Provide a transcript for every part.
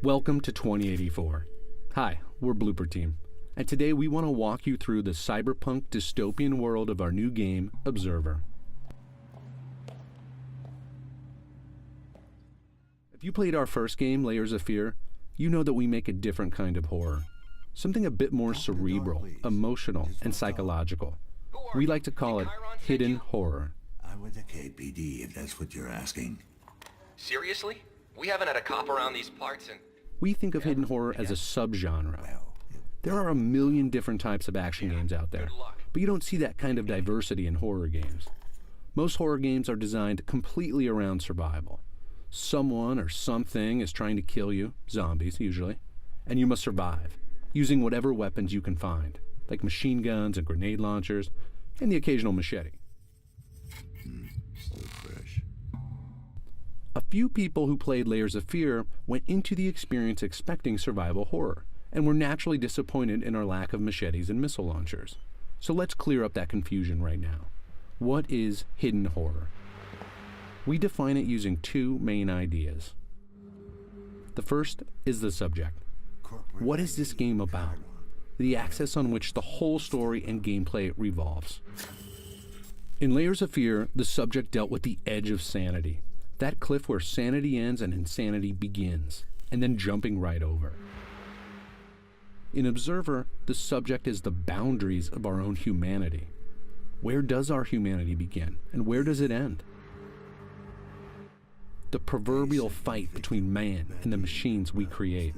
Welcome to 2084. Hi, we're Blooper Team, and today we want to walk you through the cyberpunk dystopian world of our new game, Observer. If you played our first game, Layers of Fear, you know that we make a different kind of horror. Something a bit more cerebral, emotional, and psychological. We like to call it hidden horror. I'm with the KPD, if that's what you're asking. Seriously? We haven't had a cop around these parts and... We think of hidden horror as a subgenre. There are a million different types of action games out there, but you don't see that kind of diversity in horror games. Most horror games are designed completely around survival. Someone or something is trying to kill you, zombies usually, and you must survive, using whatever weapons you can find, like machine guns and grenade launchers, and the occasional machete. So fresh. A few people who played Layers of Fear went into the experience expecting survival horror, and were naturally disappointed in our lack of machetes and missile launchers. So let's clear up that confusion right now. What is hidden horror? We define it using two main ideas. The first is the subject. What is this game about? The axis on which the whole story and gameplay revolves. In Layers of Fear, the subject dealt with the edge of sanity. That cliff where sanity ends and insanity begins, and then jumping right over. In Observer, the subject is the boundaries of our own humanity. Where does our humanity begin, and where does it end? The proverbial fight between man and the machines we create.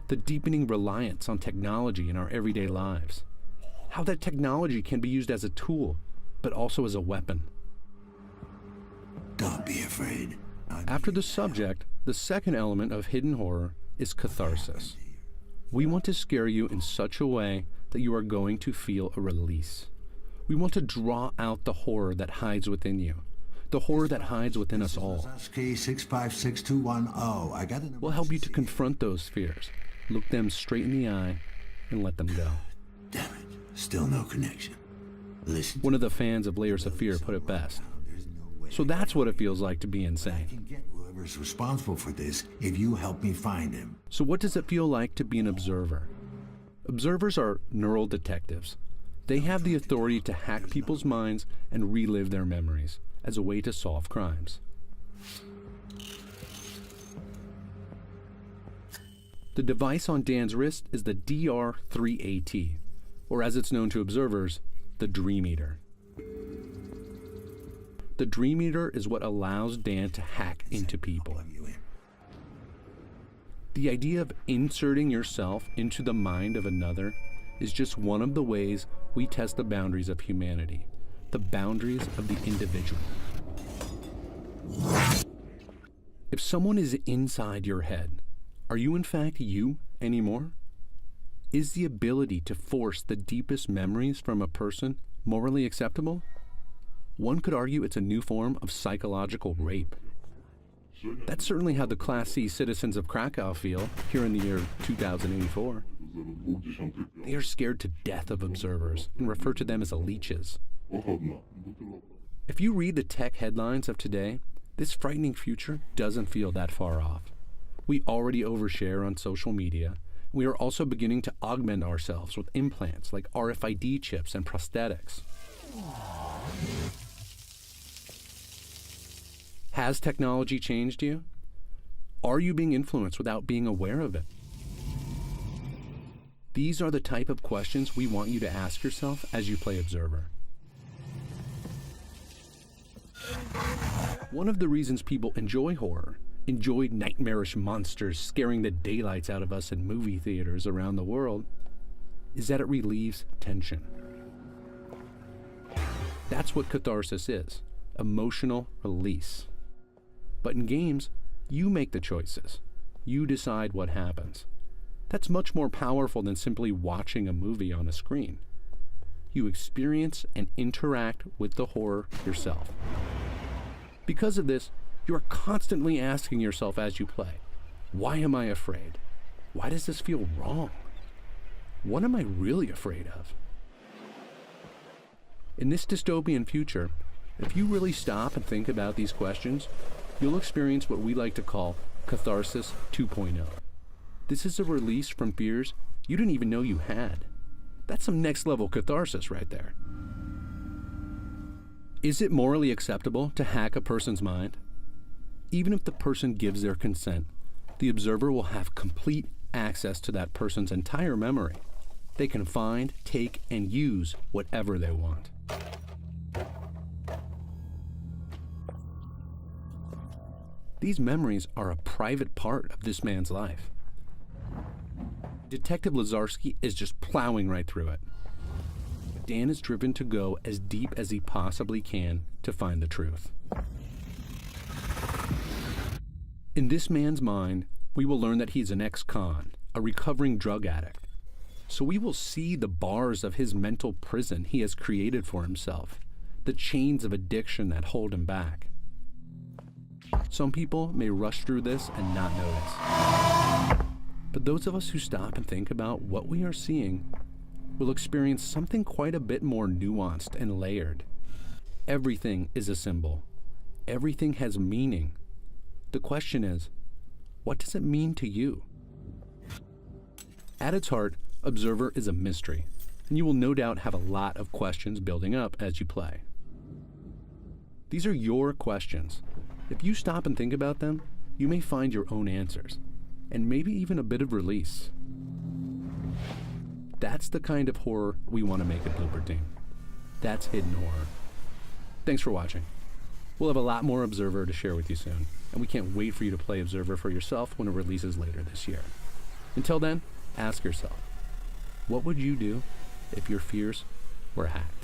The deepening reliance on technology in our everyday lives. How that technology can be used as a tool, but also as a weapon. Don't be afraid. After the subject, the second element of hidden horror is catharsis. We want to scare you in such a way that you are going to feel a release. We want to draw out the horror that hides within you. The horror that hides within us all. We'll help you to confront those fears, look them straight in the eye, and let them go. Damn it, still no connection. Listen. One of the fans of Layers of Fear put it best. So that's what it feels like to be I insane. can get whoever's responsible for this if you help me find him. So what does it feel like to be an observer? Observers are neural detectives. They have the authority to hack people's minds and relive their memories as a way to solve crimes. The device on Dan's wrist is the DR3AT, or as it's known to observers, the Dream Eater. The Dream Eater is what allows Dan to hack into people. The idea of inserting yourself into the mind of another is just one of the ways we test the boundaries of humanity, the boundaries of the individual. If someone is inside your head, are you in fact you anymore? Is the ability to force the deepest memories from a person morally acceptable? One could argue it's a new form of psychological rape. That's certainly how the Class C citizens of Krakow feel here in the year 2084. They are scared to death of observers and refer to them as leeches. If you read the tech headlines of today, this frightening future doesn't feel that far off. We already overshare on social media. We are also beginning to augment ourselves with implants like RFID chips and prosthetics. Has technology changed you? Are you being influenced without being aware of it? These are the type of questions we want you to ask yourself as you play Observer. One of the reasons people enjoy horror, enjoy nightmarish monsters scaring the daylights out of us in movie theaters around the world, is that it relieves tension. That's what catharsis is, emotional release. But in games, you make the choices. You decide what happens. That's much more powerful than simply watching a movie on a screen. You experience and interact with the horror yourself. Because of this, you are constantly asking yourself as you play, why am I afraid? Why does this feel wrong? What am I really afraid of? In this dystopian future, if you really stop and think about these questions, you'll experience what we like to call Catharsis 2.0. This is a release from fears you didn't even know you had. That's some next level catharsis right there. Is it morally acceptable to hack a person's mind? Even if the person gives their consent, the observer will have complete access to that person's entire memory. They can find, take, and use whatever they want. These memories are a private part of this man's life. Detective Lazarski is just plowing right through it. Dan is driven to go as deep as he possibly can to find the truth. In this man's mind, we will learn that he's an ex-con, a recovering drug addict. So we will see the bars of his mental prison he has created for himself, the chains of addiction that hold him back. Some people may rush through this and not notice. But those of us who stop and think about what we are seeing will experience something quite a bit more nuanced and layered. Everything is a symbol. Everything has meaning. The question is, what does it mean to you? At its heart, Observer is a mystery, and you will no doubt have a lot of questions building up as you play. These are your questions. If you stop and think about them, you may find your own answers, and maybe even a bit of release. That's the kind of horror we want to make at Blooper Team. That's hidden horror. Thanks for watching. We'll have a lot more Observer to share with you soon, and we can't wait for you to play Observer for yourself when it releases later this year. Until then, ask yourself, what would you do if your fears were hacked?